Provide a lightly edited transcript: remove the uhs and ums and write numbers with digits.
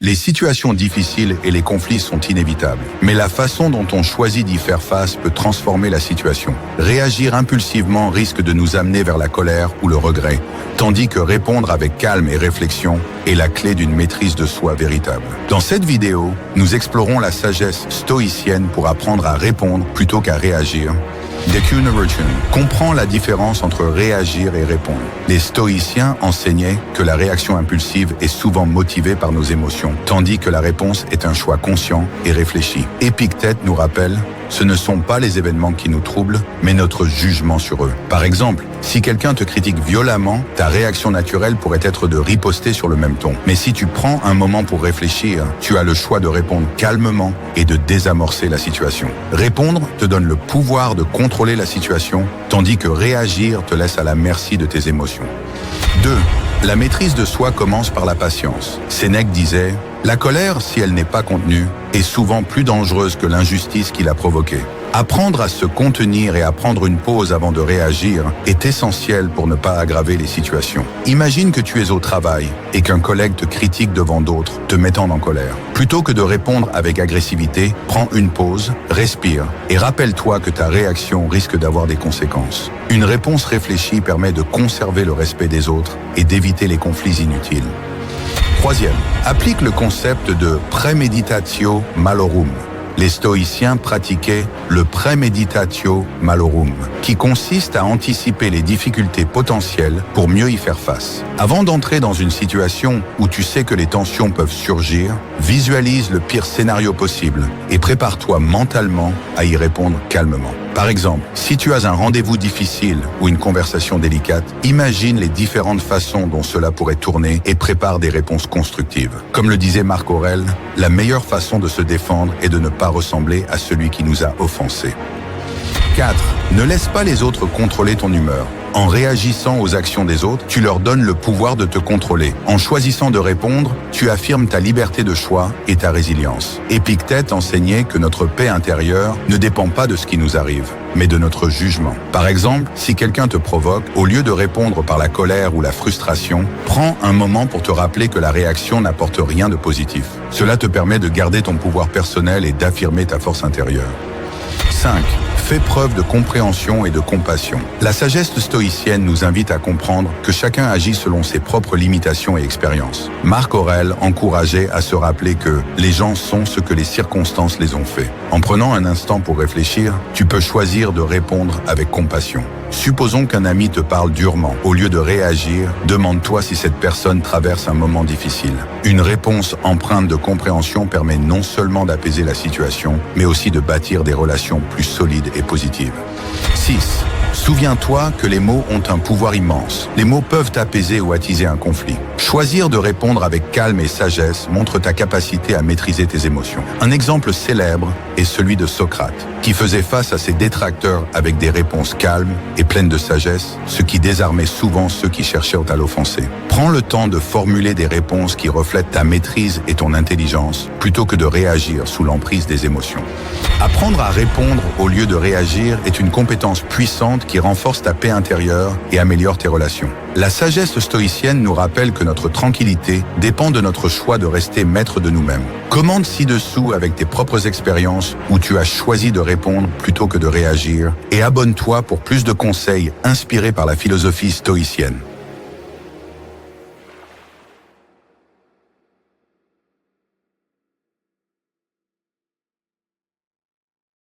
Les situations difficiles et les conflits sont inévitables. Mais la façon dont on choisit d'y faire face peut transformer la situation. Réagir impulsivement risque de nous amener vers la colère ou le regret, tandis que répondre avec calme et réflexion est la clé d'une maîtrise de soi véritable. Dans cette vidéo, nous explorons la sagesse stoïcienne pour apprendre à répondre plutôt qu'à réagir. Comprend la différence entre réagir et répondre. Les stoïciens enseignaient que la réaction impulsive est souvent motivée par nos émotions, tandis que la réponse est un choix conscient et réfléchi. Épictète nous rappelle: ce ne sont pas les événements qui nous troublent, mais notre jugement sur eux. Par exemple, si quelqu'un te critique violemment, ta réaction naturelle pourrait être de riposter sur le même ton. Mais si tu prends un moment pour réfléchir, tu as le choix de répondre calmement et de désamorcer la situation. Répondre te donne le pouvoir de contrôler la situation, tandis que réagir te laisse à la merci de tes émotions. 2. La maîtrise de soi commence par la patience. Sénèque disait: la colère, si elle n'est pas contenue, est souvent plus dangereuse que l'injustice qui l'a provoquée. Apprendre à se contenir et à prendre une pause avant de réagir est essentiel pour ne pas aggraver les situations. Imagine que tu es au travail et qu'un collègue te critique devant d'autres, te mettant en colère. Plutôt que de répondre avec agressivité, prends une pause, respire et rappelle-toi que ta réaction risque d'avoir des conséquences. Une réponse réfléchie permet de conserver le respect des autres et d'éviter les conflits inutiles. 3. Applique le concept de premeditatio malorum. Les stoïciens pratiquaient le premeditatio malorum, qui consiste à anticiper les difficultés potentielles pour mieux y faire face. Avant d'entrer dans une situation où tu sais que les tensions peuvent surgir, visualise le pire scénario possible et prépare-toi mentalement à y répondre calmement. Par exemple, si tu as un rendez-vous difficile ou une conversation délicate, imagine les différentes façons dont cela pourrait tourner et prépare des réponses constructives. Comme le disait Marc Aurèle, la meilleure façon de se défendre est de ne pas ressembler à celui qui nous a offensés. 4. Ne laisse pas les autres contrôler ton humeur. En réagissant aux actions des autres, tu leur donnes le pouvoir de te contrôler. En choisissant de répondre, tu affirmes ta liberté de choix et ta résilience. Épictète enseignait que notre paix intérieure ne dépend pas de ce qui nous arrive, mais de notre jugement. Par exemple, si quelqu'un te provoque, au lieu de répondre par la colère ou la frustration, prends un moment pour te rappeler que la réaction n'apporte rien de positif. Cela te permet de garder ton pouvoir personnel et d'affirmer ta force intérieure. 5. Fais preuve de compréhension et de compassion. La sagesse stoïcienne nous invite à comprendre que chacun agit selon ses propres limitations et expériences. Marc Aurèle encourageait à se rappeler que les gens sont ce que les circonstances les ont fait. En prenant un instant pour réfléchir, tu peux choisir de répondre avec compassion. Supposons qu'un ami te parle durement. Au lieu de réagir, demande-toi si cette personne traverse un moment difficile. Une réponse empreinte de compréhension permet non seulement d'apaiser la situation, mais aussi de bâtir des relations plus solides et positives. 6. Souviens-toi que les mots ont un pouvoir immense. Les mots peuvent apaiser ou attiser un conflit. Choisir de répondre avec calme et sagesse montre ta capacité à maîtriser tes émotions. Un exemple célèbre est celui de Socrate, qui faisait face à ses détracteurs avec des réponses calmes et pleines de sagesse, ce qui désarmait souvent ceux qui cherchaient à l'offenser. Prends le temps de formuler des réponses qui reflètent ta maîtrise et ton intelligence, plutôt que de réagir sous l'emprise des émotions. Apprendre à répondre au lieu de réagir est une compétence puissante qui renforce ta paix intérieure et améliore tes relations. La sagesse stoïcienne nous rappelle que notre tranquillité dépend de notre choix de rester maître de nous-mêmes. Commente ci-dessous avec tes propres expériences où tu as choisi de répondre plutôt que de réagir et abonne-toi pour plus de conseils inspirés par la philosophie stoïcienne.